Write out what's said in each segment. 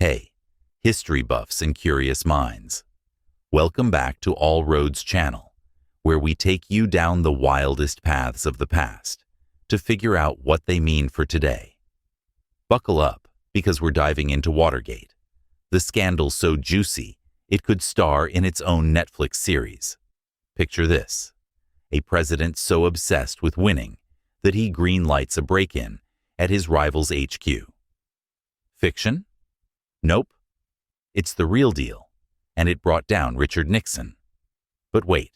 Hey, history buffs and curious minds. Welcome back to All Roads channel, where we take you down the wildest paths of the past to figure out what they mean for today. Buckle up, because we're diving into Watergate, the scandal so juicy it could star in its own Netflix series. Picture this: a president so obsessed with winning that he greenlights a break-in at his rival's HQ. Fiction? Nope. It's the real deal, and it brought down Richard Nixon. But wait,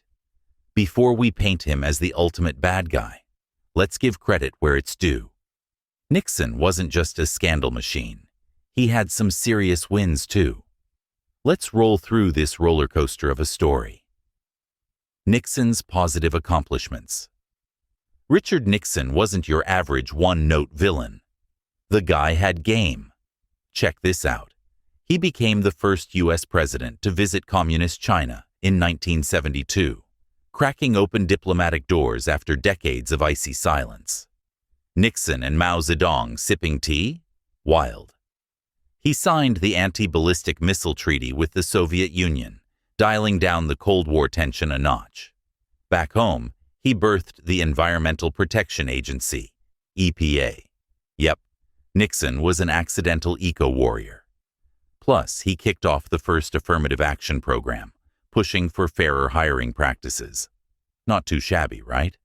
before we paint him as the ultimate bad guy, let's give credit where it's due. Nixon wasn't just a scandal machine. He had some serious wins too. Let's roll through this roller coaster of a story. Nixon's positive accomplishments. Richard Nixon wasn't your average one-note villain. The guy had game. Check this out. He became the first U.S. president to visit communist China in 1972, cracking open diplomatic doors after decades of icy silence. Nixon and Mao Zedong sipping tea? Wild. He signed the anti-ballistic missile treaty with the Soviet Union, dialing down the Cold War tension a notch. Back home, he birthed the Environmental Protection Agency, EPA. Yep, Nixon was an accidental eco-warrior. Plus, he kicked off the first affirmative action program, pushing for fairer hiring practices. Not too shabby, right?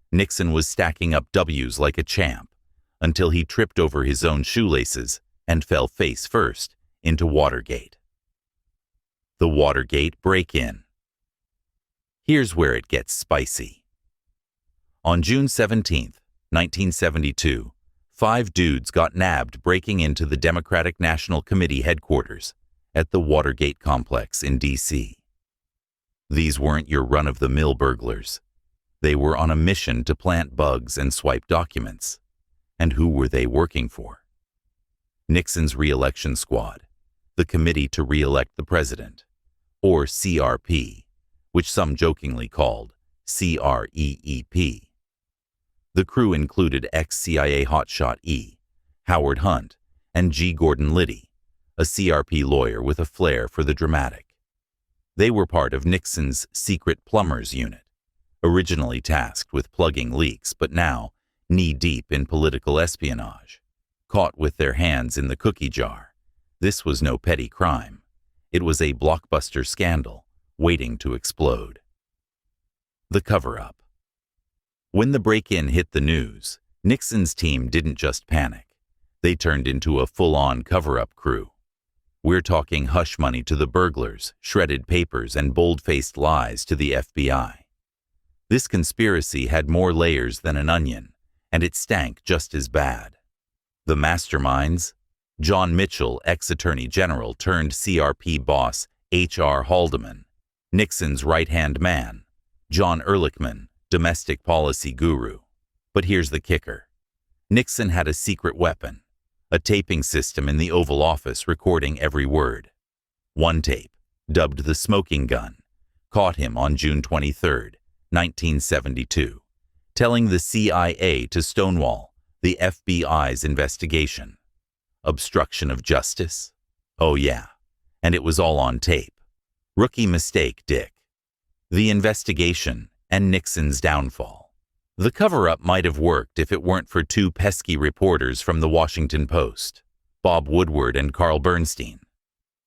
Nixon was stacking up W's like a champ, until he tripped over his own shoelaces and fell face first into Watergate. The Watergate break-in. Here's where it gets spicy. On June 17, 1972, 5 dudes got nabbed breaking into the Democratic National Committee headquarters at the Watergate complex in D.C. These weren't your run-of-the-mill burglars. They were on a mission to plant bugs and swipe documents. And who were they working for? Nixon's re-election squad, the Committee to Re-elect the President, or CRP, which some jokingly called CREEP. The crew included ex-CIA hotshot E. Howard Hunt and G. Gordon Liddy, a CRP lawyer with a flair for the dramatic. They were part of Nixon's secret plumbers unit, originally tasked with plugging leaks but now knee-deep in political espionage. Caught with their hands in the cookie jar, this was no petty crime. It was a blockbuster scandal waiting to explode. The cover-up. When the break-in hit the news, Nixon's team didn't just panic. They turned into a full-on cover-up crew. We're talking hush money to the burglars, shredded papers, and bold-faced lies to the FBI. This conspiracy had more layers than an onion, and it stank just as bad. The masterminds? John Mitchell, ex-Attorney General turned CRP boss H.R. Haldeman. Nixon's right-hand man, John Ehrlichman, domestic policy guru. But here's the kicker. Nixon had a secret weapon, a taping system in the Oval Office recording every word. One tape, dubbed the smoking gun, caught him on June 23, 1972, telling the CIA to stonewall the FBI's investigation. Obstruction of justice? Oh yeah, and it was all on tape. Rookie mistake, Dick. The investigation and Nixon's downfall. The cover-up might have worked if it weren't for 2 pesky reporters from the Washington Post, Bob Woodward and Carl Bernstein.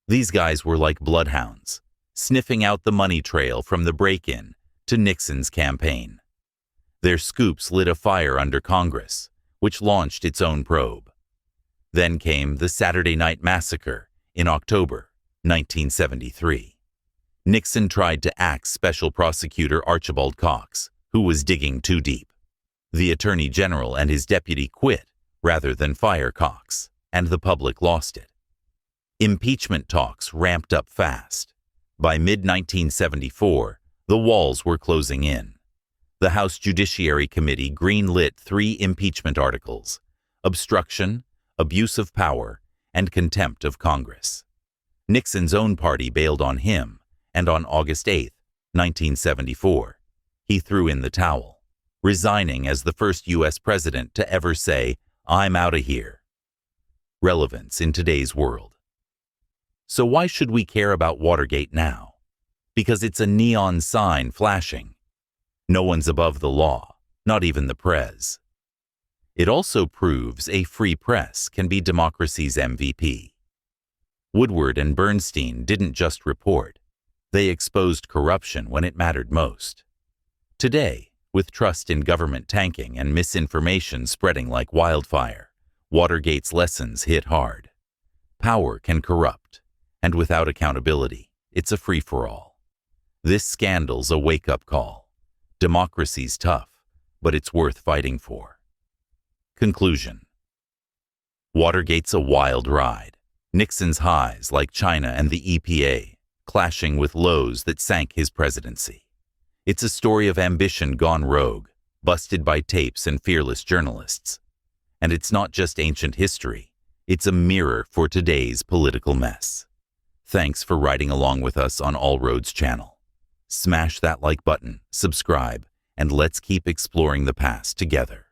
These guys were like bloodhounds, sniffing out the money trail from the break-in to Nixon's campaign. Their scoops lit a fire under Congress, which launched its own probe. Then came the Saturday Night Massacre in October 1973. Nixon tried to axe Special Prosecutor Archibald Cox, who was digging too deep. The Attorney General and his deputy quit rather than fire Cox, and the public lost it. Impeachment talks ramped up fast. By mid-1974, the walls were closing in. The House Judiciary Committee greenlit 3 impeachment articles: obstruction, abuse of power, and contempt of Congress. Nixon's own party bailed on him, and on August 8, 1974, he threw in the towel, resigning as the first U.S. president to ever say, "I'm out of here." Relevance in today's world. So why should we care about Watergate now? Because it's a neon sign flashing. No one's above the law, not even the prez. It also proves a free press can be democracy's MVP. Woodward and Bernstein didn't just report. They exposed corruption when it mattered most. Today, with trust in government tanking and misinformation spreading like wildfire, Watergate's lessons hit hard. Power can corrupt, and without accountability, it's a free-for-all. This scandal's a wake-up call. Democracy's tough, but it's worth fighting for. Conclusion. Watergate's a wild ride. Nixon's highs, like China and the EPA, clashing with lows that sank his presidency. It's a story of ambition gone rogue, busted by tapes and fearless journalists. And it's not just ancient history, it's a mirror for today's political mess. Thanks for riding along with us on All Roads channel. Smash that like button, subscribe, and let's keep exploring the past together.